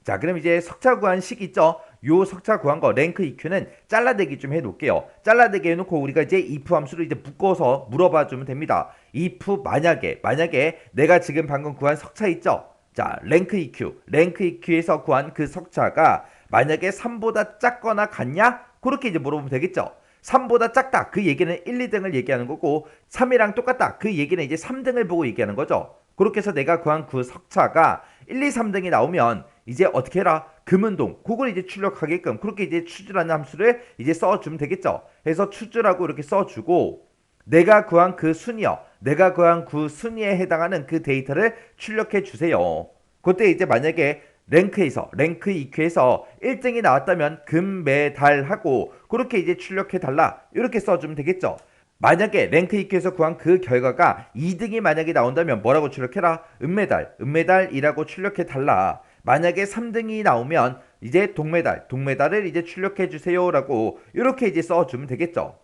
자, 그럼 이제 석차 구한 식 있죠? 요 석차 구한 거 랭크 EQ는 잘라내기 좀 해놓을게요. 잘라내기 해놓고 우리가 이제 if 함수를 이제 묶어서 물어봐 주면 됩니다. if 만약에 내가 지금 방금 구한 석차 있죠? 자, 랭크 EQ에서 구한 그 석차가 만약에 3보다 작거나 같냐? 그렇게 이제 물어보면 되겠죠. 3보다 작다. 그 얘기는 1, 2등을 얘기하는 거고 3이랑 똑같다. 그 얘기는 이제 3등을 보고 얘기하는 거죠. 그렇게 해서 내가 구한 그 석차가 1, 2, 3등이 나오면 이제 어떻게 해라? 금운동. 그걸 이제 출력하게끔 그렇게 이제 추주라는 함수를 이제 써주면 되겠죠. 그래서 추주라고 이렇게 써주고 내가 구한 그 순위에 해당하는 그 데이터를 출력해 주세요. 그때 이제 만약에 랭크 EQ에서 1등이 나왔다면 금메달하고 그렇게 이제 출력해 달라. 이렇게 써주면 되겠죠. 만약에 랭크 EQ에서 구한 그 결과가 2등이 만약에 나온다면 뭐라고 출력해라? 은메달이라고 출력해 달라. 만약에 3등이 나오면 이제 동메달을 이제 출력해 주세요라고 이렇게 이제 써주면 되겠죠.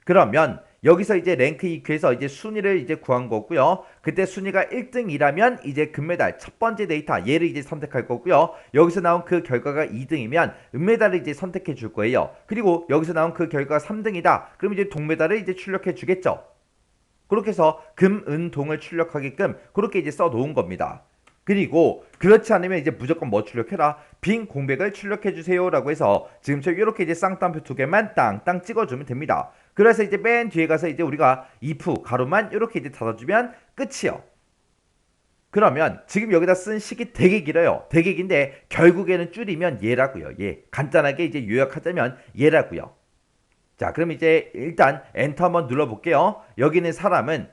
그러면 여기서 이제 랭크 EQ에서 이제 순위를 이제 구한 거고요. 그때 순위가 1등이라면 이제 금메달 첫 번째 데이터 얘를 이제 선택할 거고요. 여기서 나온 그 결과가 2등이면 은메달을 이제 선택해 줄 거예요. 그리고 여기서 나온 그 결과가 3등이다. 그럼 이제 동메달을 이제 출력해 주겠죠. 그렇게 해서 금, 은, 동을 출력하게끔 그렇게 이제 써 놓은 겁니다. 그리고 그렇지 않으면 이제 무조건 뭐 출력해라? 빈 공백을 출력해 주세요라고 해서 지금처럼 이렇게 이제 쌍따옴표 2개만 땅땅 찍어주면 됩니다. 그래서 이제 맨 뒤에 가서 이제 우리가 if 가로만 이렇게 이제 닫아주면 끝이요. 그러면 지금 여기다 쓴 식이 되게 길어요. 되게 긴데 결국에는 줄이면 얘라고요. 얘. 간단하게 이제 요약하자면 얘라고요. 자, 그럼 이제 일단 엔터 한번 눌러볼게요. 여기 있는 사람은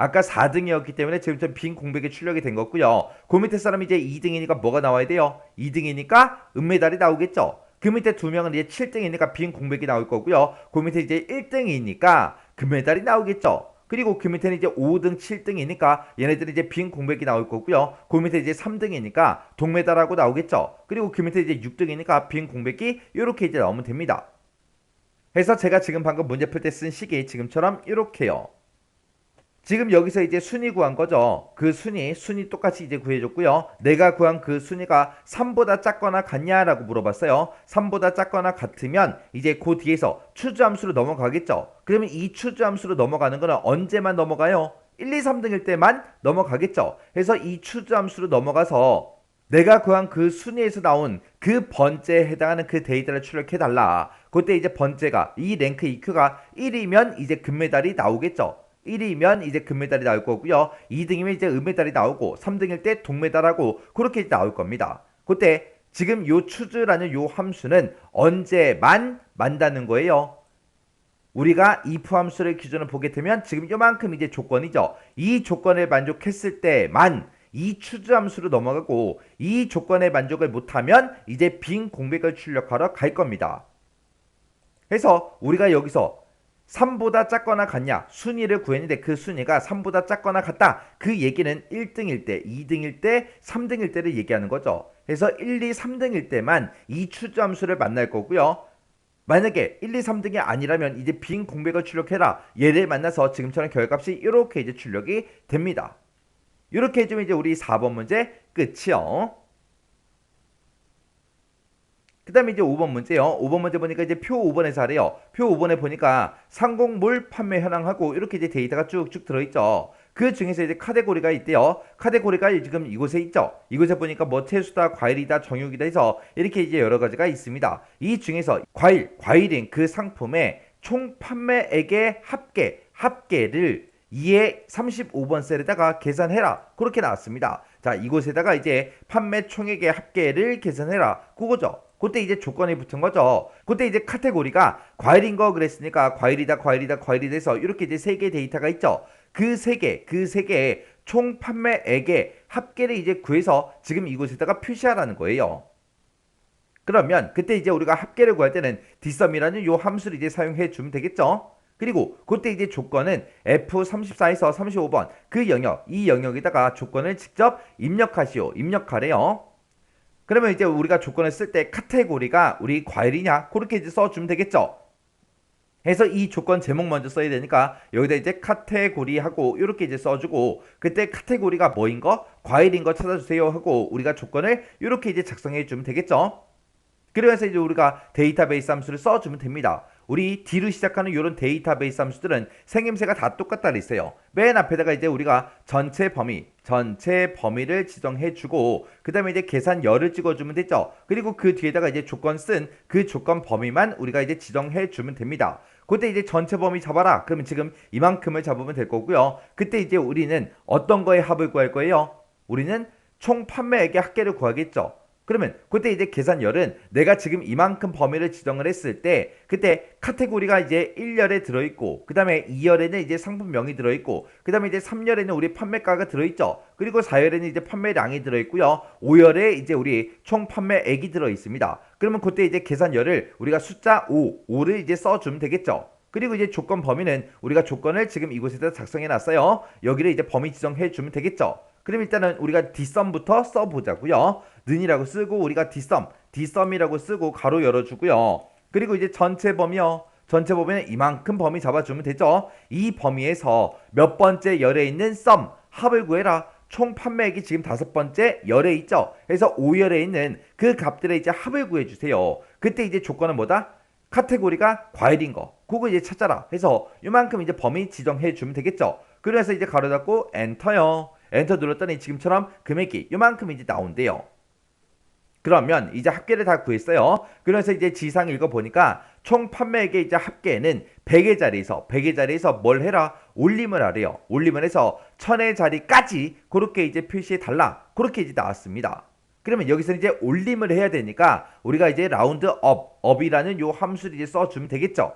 아까 4등이었기 때문에 지금부터 빈 공백이 출력이 된 거고요. 그 밑에 사람이 이제 2등이니까 뭐가 나와야 돼요? 2등이니까 은메달이 나오겠죠. 그 밑에 두 명은 이제 7등이니까 빈 공백이 나올 거고요. 그 밑에 이제 1등이니까 금메달이 나오겠죠. 그리고 그 밑에는 이제 5등, 7등이니까 얘네들이 이제 빈 공백이 나올 거고요. 그 밑에 이제 3등이니까 동메달하고 나오겠죠. 그리고 그 밑에 이제 6등이니까 빈 공백이 이렇게 이제 나오면 됩니다. 그래서 제가 지금 방금 문제 풀 때 쓴 식이 지금처럼 이렇게요. 지금 여기서 이제 순위 구한 거죠. 그 순위 똑같이 이제 구해줬고요. 내가 구한 그 순위가 3보다 작거나 같냐라고 물어봤어요. 3보다 작거나 같으면 이제 그 뒤에서 추주함수로 넘어가겠죠. 그러면 이 추주함수로 넘어가는 거는 언제만 넘어가요? 1, 2, 3등일 때만 넘어가겠죠. 그래서 이 추주함수로 넘어가서 내가 구한 그 순위에서 나온 그 번째에 해당하는 그 데이터를 출력해달라. 그때 이제 번째가 이 랭크 EQ가 1이면 이제 금메달이 나오겠죠. 1위면 이제 금메달이 나올 거고요. 2등이면 이제 은메달이 나오고 3등일 때 동메달하고 그렇게 나올 겁니다. 그때 지금 요 추즈라는 요 함수는 언제만 만다는 거예요. 우리가 if 함수를 기준으로 보게 되면 지금 요만큼 이제 조건이죠. 이 조건을 만족했을 때만 이 추즈 함수로 넘어가고 이 조건에 만족을 못하면 이제 빈 공백을 출력하러 갈 겁니다. 그래서 우리가 여기서 3보다 작거나 같냐 순위를 구했는데 그 순위가 3보다 작거나 같다. 그 얘기는 1등일 때, 2등일 때, 3등일 때를 얘기하는 거죠. 그래서 1, 2, 3등일 때만 이 추주함수를 만날 거고요. 만약에 1, 2, 3등이 아니라면 이제 빈 공백을 출력해라. 얘를 만나서 지금처럼 결값이 이렇게 이제 출력이 됩니다. 이렇게 해주면 이제 우리 4번 문제 끝이요. 그 다음에 이제 5번 문제요. 5번 문제 보니까 이제 표 5번에서 하래요. 표 5번에 보니까 상공물 판매 현황하고 이렇게 이제 데이터가 쭉쭉 들어있죠. 그 중에서 이제 카테고리가 있대요. 카테고리가 지금 이곳에 있죠. 이곳에 보니까 뭐 채수다, 과일이다, 정육이다 해서 이렇게 이제 여러 가지가 있습니다. 이 중에서 과일인 그 상품의 총 판매액의 합계를 2의 35번 셀에다가 계산해라. 그렇게 나왔습니다. 자, 이곳에다가 이제 판매 총액의 합계를 계산해라. 그거죠. 그때 이제 조건이 붙은 거죠. 그때 이제 카테고리가 과일인 거 그랬으니까 과일이다 해서 이렇게 이제 세 개의 데이터가 있죠. 그 세 개의 총 판매액의 합계를 이제 구해서 지금 이곳에다가 표시하라는 거예요. 그러면 그때 이제 우리가 합계를 구할 때는 dsum이라는 요 함수를 이제 사용해 주면 되겠죠. 그리고 그때 이제 조건은 F34에서 35번 그 영역, 이 영역에다가 조건을 직접 입력하래요. 그러면 이제 우리가 조건을 쓸 때 카테고리가 우리 과일이냐 그렇게 이제 써주면 되겠죠. 해서 이 조건 제목 먼저 써야 되니까 여기다 이제 카테고리 하고 이렇게 이제 써주고 그때 카테고리가 뭐인 거 과일인 거 찾아주세요 하고 우리가 조건을 이렇게 이제 작성해 주면 되겠죠. 그래서 이제 우리가 데이터베이스 함수를 써주면 됩니다. 우리 D로 시작하는 이런 데이터베이스 함수들은 생김새가 다 똑같다 그랬어요. 맨 앞에다가 이제 우리가 전체 범위를 지정해주고 그 다음에 이제 계산열을 찍어주면 되죠. 그리고 그 뒤에다가 이제 조건 쓴 그 조건 범위만 우리가 이제 지정해주면 됩니다. 그때 이제 전체 범위 잡아라. 그러면 지금 이만큼을 잡으면 될 거고요. 그때 이제 우리는 어떤 거에 합을 구할 거예요? 우리는 총 판매액의 합계를 구하겠죠. 그러면 그때 이제 계산열은 내가 지금 이만큼 범위를 지정을 했을 때 그때 카테고리가 이제 1열에 들어있고 그 다음에 2열에는 이제 상품명이 들어있고 그 다음에 이제 3열에는 우리 판매가가 들어있죠. 그리고 4열에는 이제 판매량이 들어있고요. 5열에 이제 우리 총 판매액이 들어있습니다. 그러면 그때 이제 계산열을 우리가 숫자 5를 이제 써주면 되겠죠. 그리고 이제 조건 범위는 우리가 조건을 지금 이곳에다 작성해 놨어요. 여기를 이제 범위 지정해 주면 되겠죠. 그럼 일단은 우리가 dsum부터 써보자고요. 는이라고 쓰고 우리가 dsum이라고 쓰고 가로 열어주고요. 그리고 이제 전체 범위는 이만큼 범위 잡아주면 되죠. 이 범위에서 몇 번째 열에 있는 sum 합을 구해라. 총 판매액이 지금 5번째 열에 있죠. 그래서 5열에 있는 그 값들의 이제 합을 구해주세요. 그때 이제 조건은 뭐다? 카테고리가 과일인 거. 그거 이제 찾아라. 해서 이만큼 이제 범위 지정해 주면 되겠죠. 그래서 이제 가로 닫고 엔터요. 엔터 눌렀더니 지금처럼 금액이 이만큼 이제 나온대요. 그러면 이제 합계를 다 구했어요. 그래서 이제 지상 읽어보니까 총 판매액의 이제 합계는 100의 자리에서 뭘 해라? 올림을 하래요. 올림을 해서 1000의 자리까지 그렇게 이제 표시해 달라. 그렇게 이제 나왔습니다. 그러면 여기서 이제 올림을 해야 되니까 우리가 이제 라운드업이라는 요 함수를 이제 써주면 되겠죠.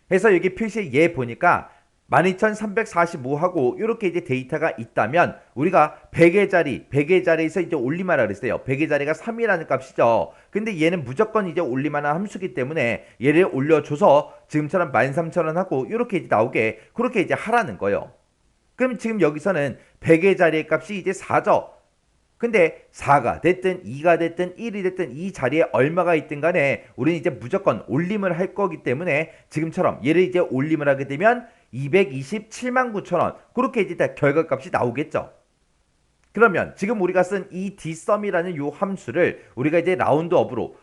그래서 여기 표시에 얘 보니까 12,345하고 이렇게 이제 데이터가 있다면 우리가 100의 자리에서 이제 올림하라 그랬어요. 100의 자리가 3이라는 값이죠. 근데 얘는 무조건 이제 올림하는 함수기 때문에 얘를 올려줘서 지금처럼 13,000원 하고 이렇게 이제 나오게 그렇게 이제 하라는 거예요. 그럼 지금 여기서는 100의 자리의 값이 이제 4죠. 근데 4가 됐든 2가 됐든 1이 됐든 이 자리에 얼마가 있든 간에 우리는 이제 무조건 올림을 할 거기 때문에 지금처럼 얘를 이제 올림을 하게 되면 227만 9천원 그렇게 이제 다 결과값이 나오겠죠. 그러면 지금 우리가 쓴 이 dsum이라는 요 함수를 우리가 이제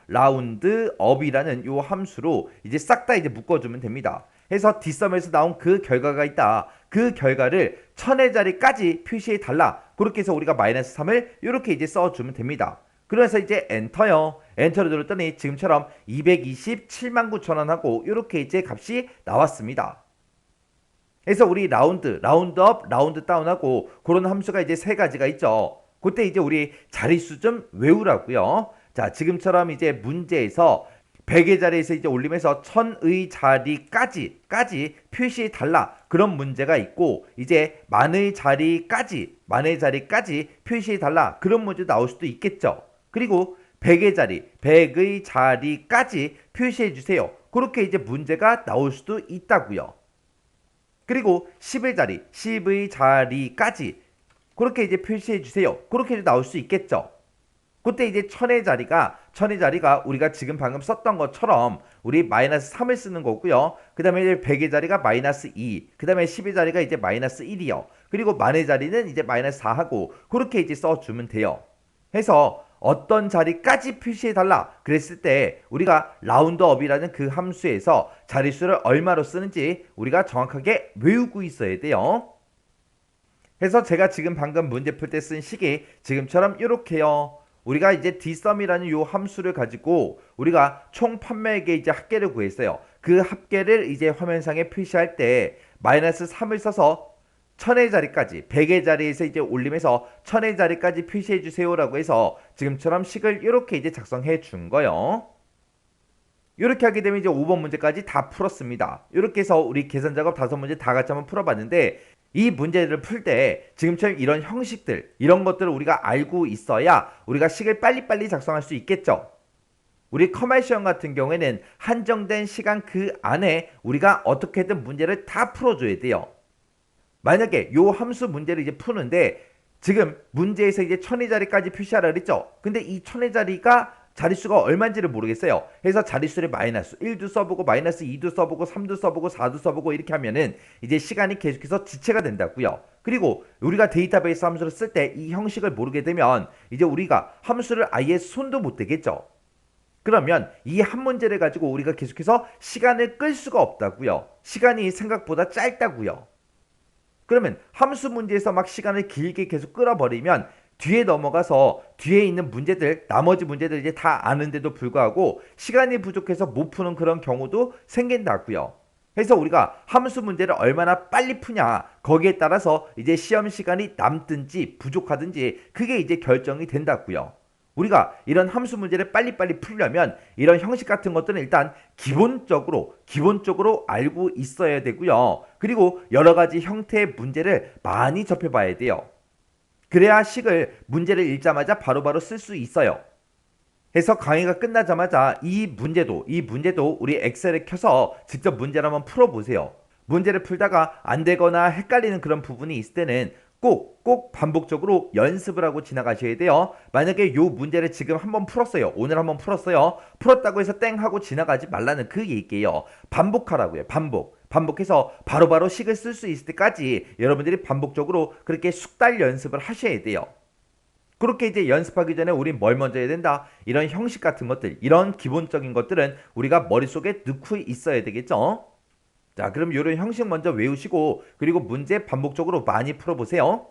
라운드업이라는 요 함수로 이제 싹 다 이제 묶어주면 됩니다. 해서 dsum에서 나온 그 결과가 있다. 그 결과를 1000의 자리까지 표시해 달라. 그렇게 해서 우리가 -3을 이렇게 이제 써주면 됩니다. 그래서 이제 엔터요. 엔터를 눌렀더니 지금처럼 227만 9천원 하고 이렇게 이제 값이 나왔습니다. 그래서 우리 라운드업, 라운드 다운하고 그런 함수가 이제 세 가지가 있죠. 그때 이제 우리 자릿수 좀 외우라고요. 자, 지금처럼 이제 문제에서 100의 자리에서 이제 올리면서 1000의 자리까지 표시해 달라. 그런 문제가 있고 이제 만의 자리까지 표시해 달라. 그런 문제 나올 수도 있겠죠. 그리고 100의 자리까지 표시해 주세요. 그렇게 이제 문제가 나올 수도 있다고요. 그리고 10의 자리까지 그렇게 이제 표시해 주세요. 그렇게 이제 나올 수 있겠죠. 그때 이제 1000의 자리가 우리가 지금 방금 썼던 것처럼 우리 -3을 쓰는 거고요. 그 다음에 이제 100의 자리가 -2, 그 다음에 10의 자리가 이제 -1이요. 그리고 만의 자리는 이제 -4하고 그렇게 이제 써주면 돼요. 해서 어떤 자리까지 표시해달라 그랬을 때 우리가 라운드업이라는 그 함수에서 자릿수를 얼마로 쓰는지 우리가 정확하게 외우고 있어야 돼요. 그래서 제가 지금 방금 문제 풀 때 쓴 식이 지금처럼 이렇게요. 우리가 이제 dsum이라는 요 함수를 가지고 우리가 총 판매액의 이제 합계를 구했어요. 그 합계를 이제 화면상에 표시할 때 -3을 써서 1000의 자리까지 100의 자리에서 이제 올리면서 1000의 자리까지 표시해 주세요라고 해서 지금처럼 식을 이렇게 이제 작성해 준 거예요. 이렇게 하게 되면 이제 5번 문제까지 다 풀었습니다. 이렇게 해서 우리 계산 작업 5문제 다 같이 한번 풀어봤는데 이 문제를 풀 때 지금처럼 이런 형식들 이런 것들을 우리가 알고 있어야 우리가 식을 빨리빨리 작성할 수 있겠죠. 우리 커말 시험 같은 경우에는 한정된 시간 그 안에 우리가 어떻게든 문제를 다 풀어줘야 돼요. 만약에 요 함수 문제를 이제 푸는데 지금 문제에서 이제 1000의 자리까지 표시하라 그랬죠. 근데 이 1000의 자리가 자릿수가 얼마인지를 모르겠어요. 그래서 자릿수를 -1도 써보고 -2도 써보고 3도 써보고 4도 써보고 이렇게 하면은 이제 시간이 계속해서 지체가 된다고요. 그리고 우리가 데이터베이스 함수를 쓸 때 이 형식을 모르게 되면 이제 우리가 함수를 아예 손도 못 대겠죠. 그러면 이 한 문제를 가지고 우리가 계속해서 시간을 끌 수가 없다고요. 시간이 생각보다 짧다고요. 그러면 함수 문제에서 막 시간을 길게 계속 끌어버리면 뒤에 넘어가서 뒤에 있는 문제들 나머지 문제들 이제 다 아는데도 불구하고 시간이 부족해서 못 푸는 그런 경우도 생긴다고요. 그래서 우리가 함수 문제를 얼마나 빨리 푸냐 거기에 따라서 이제 시험 시간이 남든지 부족하든지 그게 이제 결정이 된다고요. 우리가 이런 함수 문제를 빨리빨리 풀려면 이런 형식 같은 것들은 일단 기본적으로 알고 있어야 되고요. 그리고 여러 가지 형태의 문제를 많이 접해봐야 돼요. 그래야 식을 문제를 읽자마자 바로바로 쓸 수 있어요. 해서 강의가 끝나자마자 이 문제도 우리 엑셀에 켜서 직접 문제를 한번 풀어보세요. 문제를 풀다가 안 되거나 헷갈리는 그런 부분이 있을 때는 꼭 반복적으로 연습을 하고 지나가셔야 돼요. 만약에 요 문제를 지금 한번 풀었어요. 오늘 한번 풀었어요. 풀었다고 해서 땡 하고 지나가지 말라는 그 얘기예요. 반복하라고요. 반복해서 바로바로 식을 쓸 수 있을 때까지 여러분들이 반복적으로 그렇게 숙달 연습을 하셔야 돼요. 그렇게 이제 연습하기 전에 우린 뭘 먼저 해야 된다? 이런 형식 같은 것들, 이런 기본적인 것들은 우리가 머릿속에 넣고 있어야 되겠죠? 자, 그럼 이런 형식 먼저 외우시고 그리고 문제 반복적으로 많이 풀어보세요.